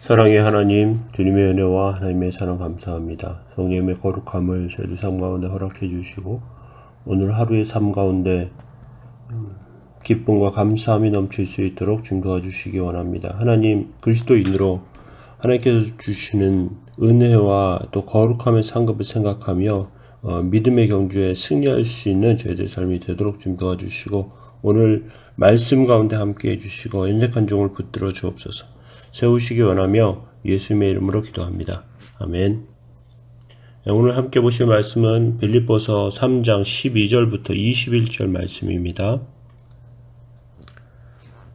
사랑의 하나님, 주님의 은혜와 하나님의 사랑 감사합니다. 성령의 거룩함을 저희들 삶 가운데 허락해 주시고 오늘 하루의 삶 가운데 기쁨과 감사함이 넘칠 수 있도록 중도해 주시기 원합니다. 하나님, 그리스도인으로 하나님께서 주시는 은혜와 또 거룩함의 상급을 생각하며 믿음의 경주에 승리할 수 있는 저희들 삶이 되도록 중도해 주시고 오늘 말씀 가운데 함께 해주시고 연약한 종을 붙들어 주옵소서. 세우시기 원하며 예수님의 이름으로 기도합니다. 아멘. 오늘 함께 보실 말씀은 빌립보서 3장 12절부터 21절 말씀입니다.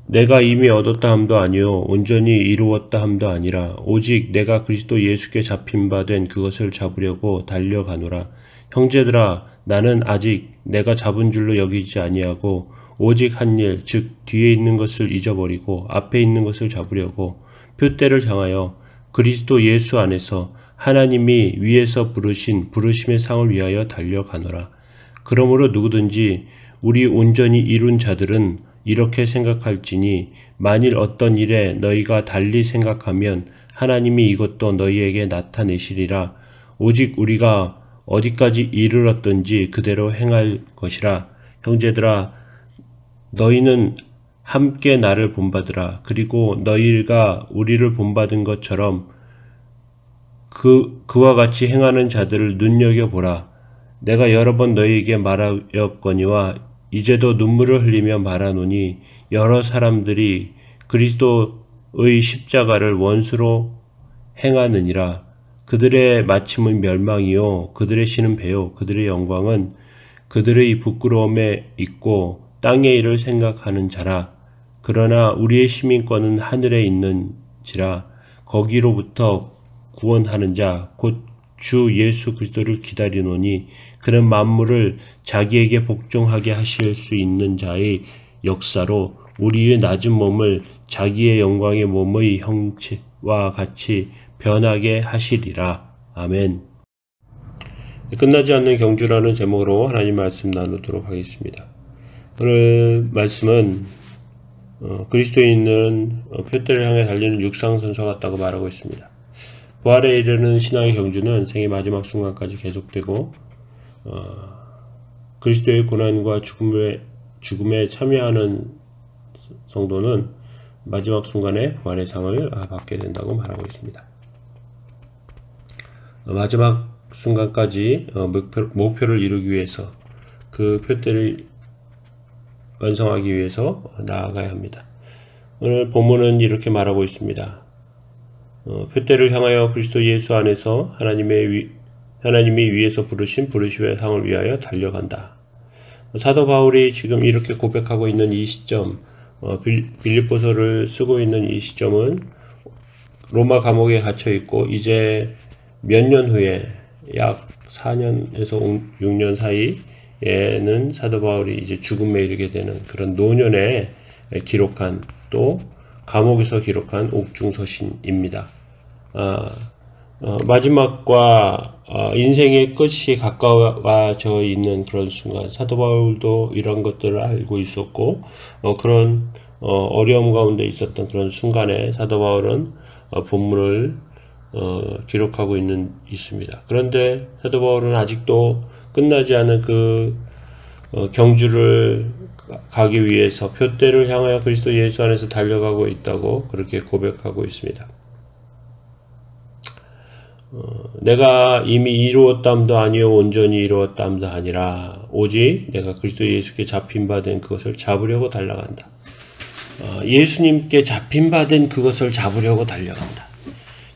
내가 이미 얻었다 함도 아니요 온전히 이루었다 함도 아니라 오직 내가 그리스도 예수께 잡힌 바 된 그것을 잡으려고 달려가노라. 형제들아, 나는 아직 내가 잡은 줄로 여기지 아니하고 오직 한 일, 즉 뒤에 있는 것을 잊어버리고 앞에 있는 것을 잡으려고 표대를 향하여 그리스도 예수 안에서 하나님이 위에서 부르신 부르심의 상을 위하여 달려가노라. 그러므로 누구든지 우리 온전히 이룬 자들은 이렇게 생각할지니 만일 어떤 일에 너희가 달리 생각하면 하나님이 이것도 너희에게 나타내시리라. 오직 우리가 어디까지 이르렀든지 그대로 행할 것이라. 형제들아, 너희는 함께 나를 본받으라. 그리고 너희가 우리를 본받은 것처럼 그와 같이 행하는 자들을 눈여겨보라. 내가 여러 번 너희에게 말하였거니와 이제도 눈물을 흘리며 말하노니 여러 사람들이 그리스도의 십자가를 원수로 행하느니라. 그들의 마침은 멸망이요 그들의 신은 배요 그들의 영광은 그들의 부끄러움에 있고 땅의 일을 생각하는 자라. 그러나 우리의 시민권은 하늘에 있는지라. 거기로부터 구원하는 자 곧 주 예수 그리스도를 기다리노니 그는 만물을 자기에게 복종하게 하실 수 있는 자의 역사로 우리의 낮은 몸을 자기의 영광의 몸의 형체와 같이 변하게 하시리라. 아멘. 끝나지 않는 경주라는 제목으로 하나님 말씀 나누도록 하겠습니다. 오늘 말씀은 그리스도인은 표대를 향해 달리는 육상선수 같다고 말하고 있습니다. 부활에 이르는 신앙의 경주는 생의 마지막 순간까지 계속되고 그리스도의 고난과 죽음에 참여하는 성도는 마지막 순간에 부활의 상을 받게 된다고 말하고 있습니다. 마지막 순간까지 목표를 이루기 위해서 그 표대를 완성하기 위해서 나아가야 합니다. 오늘 본문은 이렇게 말하고 있습니다. 표대를 향하여 그리스도 예수 안에서 하나님이 위에서 부르신 부르심의 상을 위하여 달려간다. 사도 바울이 지금 이렇게 고백하고 있는 이 시점, 빌립보서를 쓰고 있는 이 시점은 로마 감옥에 갇혀 있고 이제 몇 년 후에 약 4년에서 6년 사이에는 사도 바울이 이제 죽음에 이르게 되는 그런 노년에 기록한 또 감옥에서 기록한 옥중서신입니다. 마지막과 인생의 끝이 가까워져 있는 그런 순간 사도 바울도 이런 것들을 알고 있었고 그런 어려움 가운데 있었던 그런 순간에 사도 바울은 본문을 기록하고 있습니다. 그런데 사도 바울은 아직도 끝나지 않은 그 경주를 가기 위해서 표대를 향하여 그리스도 예수 안에서 달려가고 있다고 그렇게 고백하고 있습니다. 내가 이미 이루었담도 아니요 온전히 이루었담도 아니라 오직 내가 그리스도 예수께 잡힌 바 된 그것을 잡으려고 달려간다. 예수님께 잡힌 바 된 그것을 잡으려고 달려간다.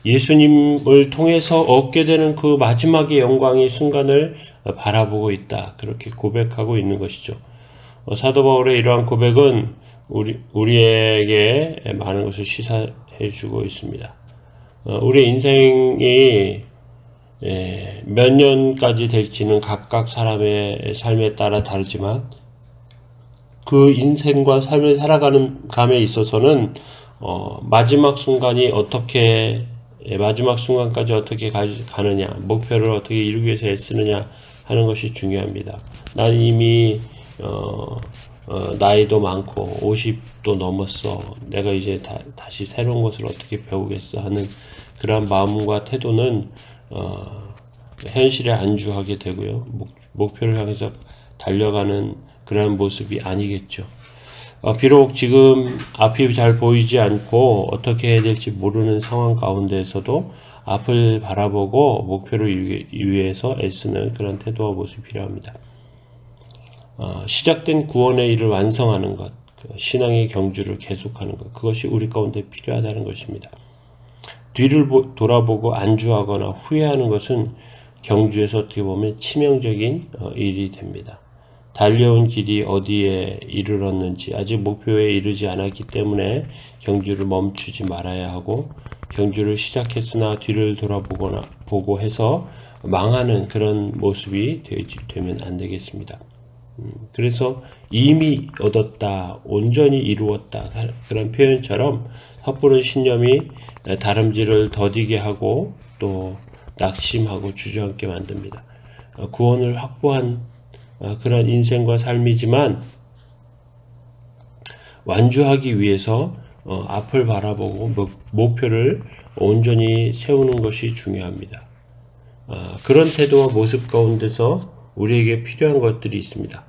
예수님을 통해서 얻게 되는 그 마지막의 영광의 순간을 바라보고 있다. 그렇게 고백하고 있는 것이죠. 사도 바울의 이러한 고백은 우리에게 많은 것을 시사해 주고 있습니다. 우리 인생이 몇 년까지 될지는 각각 사람의 삶에 따라 다르지만 그 인생과 삶을 살아가는 감에 있어서는 마지막 순간이 마지막 순간까지 어떻게 가느냐, 목표를 어떻게 이루기 위해서 애쓰느냐 하는 것이 중요합니다. 나는 이미 나이도 많고 50도 넘었어. 내가 이제 다시 새로운 것을 어떻게 배우겠어 하는 그러한 마음과 태도는 현실에 안주하게 되고요. 목표를 향해서 달려가는 그러한 모습이 아니겠죠. 비록 지금 앞이 잘 보이지 않고 어떻게 해야 될지 모르는 상황 가운데에서도 앞을 바라보고 목표를 이루기 위해서 애쓰는 그런 태도와 모습이 필요합니다. 시작된 구원의 일을 완성하는 것, 신앙의 경주를 계속하는 것, 그것이 우리 가운데 필요하다는 것입니다. 뒤를 돌아보고 안주하거나 후회하는 것은 경주에서 어떻게 보면 치명적인 일이 됩니다. 달려온 길이 어디에 이르렀는지 아직 목표에 이르지 않았기 때문에 경주를 멈추지 말아야 하고, 경주를 시작했으나 뒤를 보고 해서 망하는 그런 모습이 되면 안 되겠습니다. 그래서 이미 얻었다, 온전히 이루었다, 그런 표현처럼 섣부른 신념이 다름질을 더디게 하고 또 낙심하고 주저앉게 만듭니다. 구원을 확보한 그런 인생과 삶이지만 완주하기 위해서 앞을 바라보고 목표를 온전히 세우는 것이 중요합니다. 그런 태도와 모습 가운데서 우리에게 필요한 것들이 있습니다.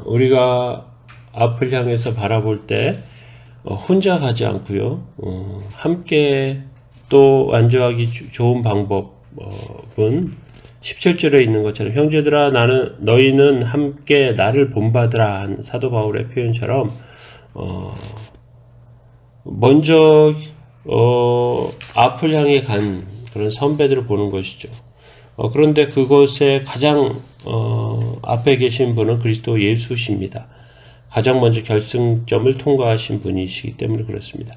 우리가 앞을 향해서 바라볼 때 혼자 가지 않고요, 함께 또 완주하기 좋은 방법은 17절에 있는 것처럼 형제들아 너희는 함께 나를 본받으라 한 사도 바울의 표현처럼 먼저 앞을 향해 간 그런 선배들을 보는 것이죠. 그런데 그것에 가장 앞에 계신 분은 그리스도 예수십니다. 가장 먼저 결승점을 통과하신 분이시기 때문에 그렇습니다.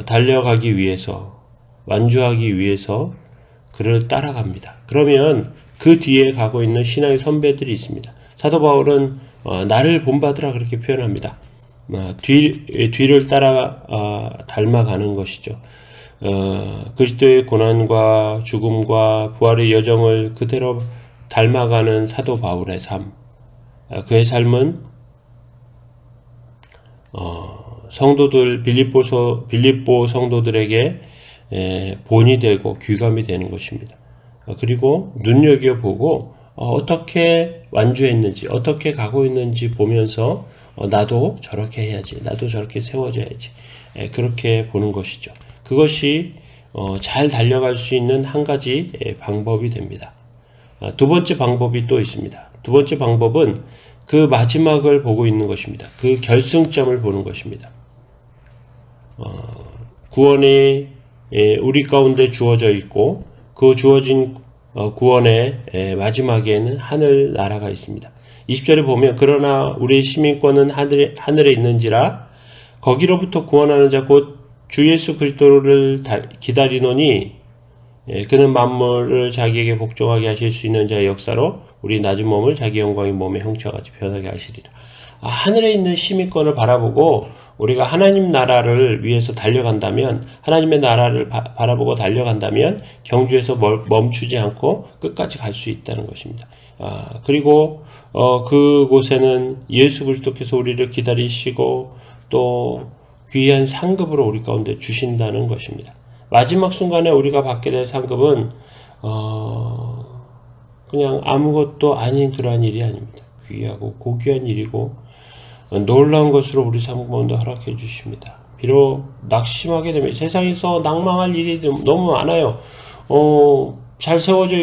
달려가기 위해서, 완주하기 위해서 그를 따라갑니다. 그러면 그 뒤에 가고 있는 신앙의 선배들이 있습니다. 사도 바울은 나를 본받으라 그렇게 표현합니다. 뒤를 따라 닮아가는 것이죠. 그리스도의 고난과 죽음과 부활의 여정을 그대로 닮아가는 사도 바울의 삶, 그의 삶은 성도들 빌립보 성도들에게 본이 되고 귀감이 되는 것입니다. 그리고 눈여겨보고 어떻게 완주했는지, 어떻게 가고 있는지 보면서 나도 저렇게 해야지, 나도 저렇게 세워져야지, 그렇게 보는 것이죠. 그것이 잘 달려갈 수 있는 한 가지 방법이 됩니다. 두 번째 방법이 또 있습니다. 두 번째 방법은 그 마지막을 보고 있는 것입니다. 그 결승점을 보는 것입니다. 구원이 우리 가운데 주어져 있고 그 주어진 구원의 마지막에는 하늘 나라가 있습니다. 20절에 보면 그러나 우리의 시민권은 하늘에 있는지라 거기로부터 구원하는 자 곧 주 예수 그리스도를 기다리노니 그는 만물을 자기에게 복종하게 하실 수 있는 자의 역사로 우리 낮은 몸을 자기 영광의 몸의 형체와 같이 변하게 하시리라. 하늘에 있는 시민권을 바라보고 우리가 하나님 나라를 위해서 달려간다면, 하나님의 나라를 바라보고 달려간다면 경주에서 멈추지 않고 끝까지 갈 수 있다는 것입니다. 그리고 그곳에는 예수 그리스도께서 우리를 기다리시고 또 귀한 상급으로 우리 가운데 주신다는 것입니다. 마지막 순간에 우리가 받게 될 상급은 그냥 아무것도 아닌 그러한 일이 아닙니다. 귀하고 고귀한 일이고 놀라운 것으로 우리 삶 가운데 허락해 주십니다. 비록 낙심하게 되면 세상에서 낭망할 일이 너무 많아요. 잘 세워져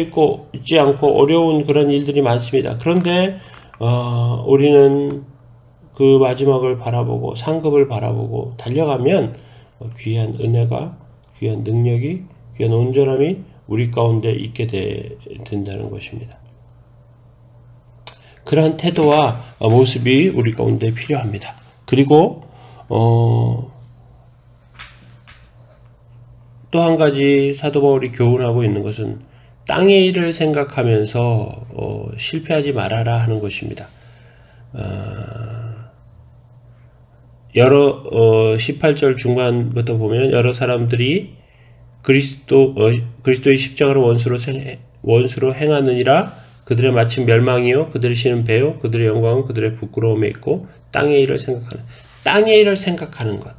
있지 않고 어려운 그런 일들이 많습니다. 그런데 우리는 그 마지막을 바라보고 상급을 바라보고 달려가면 귀한 은혜가, 귀한 능력이, 귀한 온전함이 우리 가운데 있게 된다는 것입니다. 그러한 태도와 모습이 우리 가운데 필요합니다. 그리고 또 한 가지 사도 바울이 교훈하고 있는 것은 땅의 일을 생각하면서 실패하지 말아라 하는 것입니다. 18절 중간부터 보면 여러 사람들이 그리스도의 십자가를 원수로 행하느니라 그들의 마침 멸망이요 그들의 신은 배요 그들의 영광은 그들의 부끄러움에 있고 땅의 일을 생각하는 것.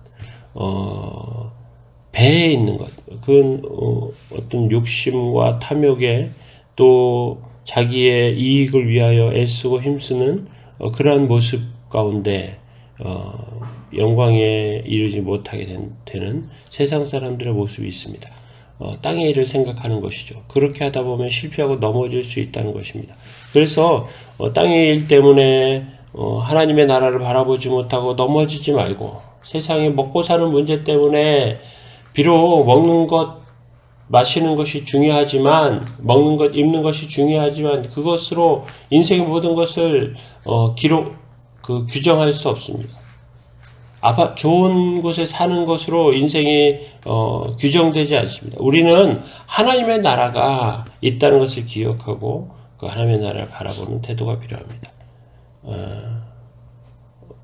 배에 있는 것. 그건 어떤 욕심과 탐욕에 또 자기의 이익을 위하여 애쓰고 힘쓰는 그러한 모습 가운데 영광에 이르지 못하게 되는 세상 사람들의 모습이 있습니다. 땅의 일을 생각하는 것이죠. 그렇게 하다 보면 실패하고 넘어질 수 있다는 것입니다. 그래서 땅의 일 때문에 하나님의 나라를 바라보지 못하고 넘어지지 말고 세상에 먹고 사는 문제 때문에 비록 먹는 것, 마시는 것이 중요하지만 먹는 것, 입는 것이 중요하지만 그것으로 인생의 모든 것을 규정할 수 없습니다. 좋은 곳에 사는 것으로 인생이 규정되지 않습니다. 우리는 하나님의 나라가 있다는 것을 기억하고 그 하나님의 나라를 바라보는 태도가 필요합니다.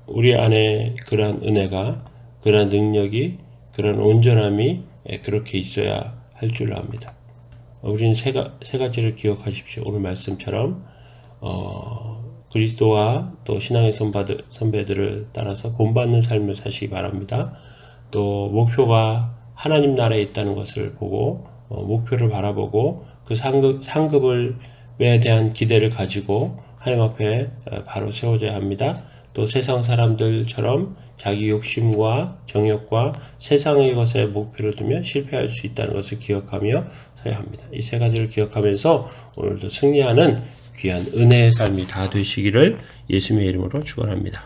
우리 안에 그러한 은혜가, 그러한 능력이, 그런 온전함이 그렇게 있어야 할 줄 압니다. 우리는 세 가지를 기억하십시오. 오늘 말씀처럼 그리스도와 또 신앙의 선배들을 따라서 본받는 삶을 사시기 바랍니다. 또 목표가 하나님 나라에 있다는 것을 보고 목표를 바라보고 그 상급에 대한 기대를 가지고 하나님 앞에 바로 세워져야 합니다. 또 세상 사람들처럼 자기 욕심과 정욕과 세상의 것에 목표를 두면 실패할 수 있다는 것을 기억하며 서야 합니다. 이 세 가지를 기억하면서 오늘도 승리하는 귀한 은혜의 삶이 다 되시기를 예수님의 이름으로 축원합니다.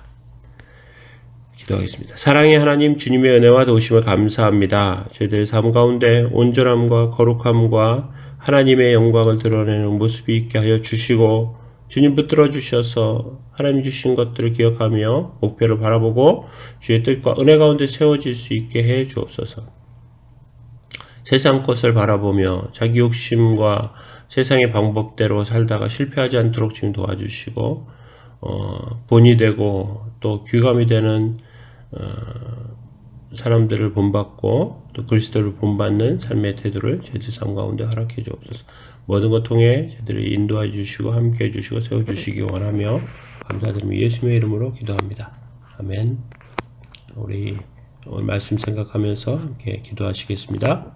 기도하겠습니다. 사랑의 하나님, 주님의 은혜와 도우심을 감사합니다. 저희들의 삶 가운데 온전함과 거룩함과 하나님의 영광을 드러내는 모습이 있게 하여 주시고 주님 붙들어 주셔서 하나님 주신 것들을 기억하며 목표를 바라보고 주의 뜻과 은혜 가운데 세워질 수 있게 해 주옵소서. 세상 것을 바라보며 자기 욕심과 세상의 방법대로 살다가 실패하지 않도록 주님 도와주시고 본이 되고 또 귀감이 되는 사람들을 본받고 또 그리스도를 본받는 삶의 태도를 저희들 삶 가운데 허락해 주옵소서. 모든 것 통해 저희들을 인도해 주시고 함께 해 주시고 세워 주시기 원하며 감사드리며 예수님의 이름으로 기도합니다. 아멘. 우리 오늘 말씀 생각하면서 함께 기도하시겠습니다.